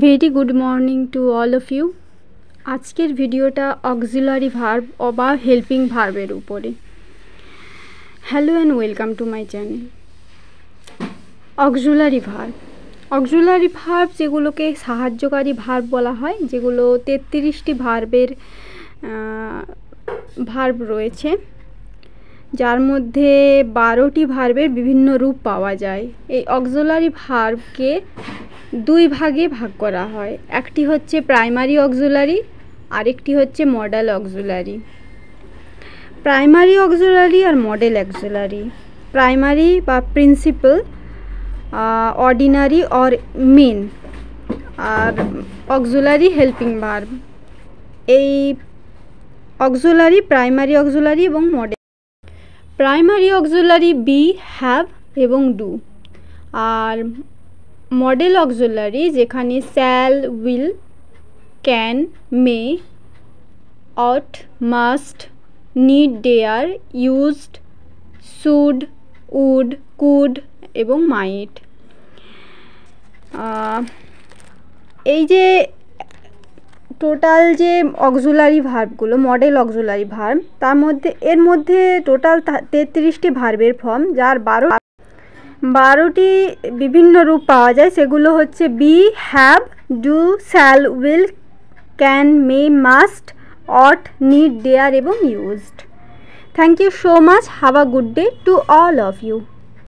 Very good morning to all of you. আজকের ভিডিওটা auxiliary verb বা হেল্পিং ভার্বের উপরে। Hello and welcome to my channel. Auxiliary verb যেগুলোকে সাহায্যকারী ভার্ব বলা হয়, যেগুলো 33টি ভার্ব রয়েছে, যার মধ্যে 12টি ভার্বের বিভিন্ন রূপ পাওয়া যায়। এই অক্সিলারি ভার্বকে দুই ভাগে ভাগ করা হয়। একটি হচ্ছে প্রাইমারি অক্সিলারি, আরেকটি হচ্ছে মডেল অক্সিলারি। প্রাইমারি অক্সিলারি আর মডেল অক্সিলারি। প্রাইমারি বা প্রিন্সিপাল, অর্ডিনারি অর মেন, আর অক্সিলারি হেল্পিং ভার্ব। এই অক্সিলারি প্রাইমারি অক্সিলারি এবং modal. Primary auxiliary be, have এবং ডু। আর মডেল অক্সিলারি যেখানে shall, will, can, may, ought, must, need, dare, used, should, would, could এবং might. এই যে total যে অক্সিলারি ভার্বগুলো, মডেল অক্সিলারি ভার্ব, এর মধ্যে টোটাল 33টি ভার্বের ফর্ম, যার 12টি বিভিন্ন রূপ পাওয়া যায়। সেগুলো হচ্ছে be, have, do, shall, will, can, may, must, ought, need, dare এবং used. Thank you so much. Have a good day to all of you.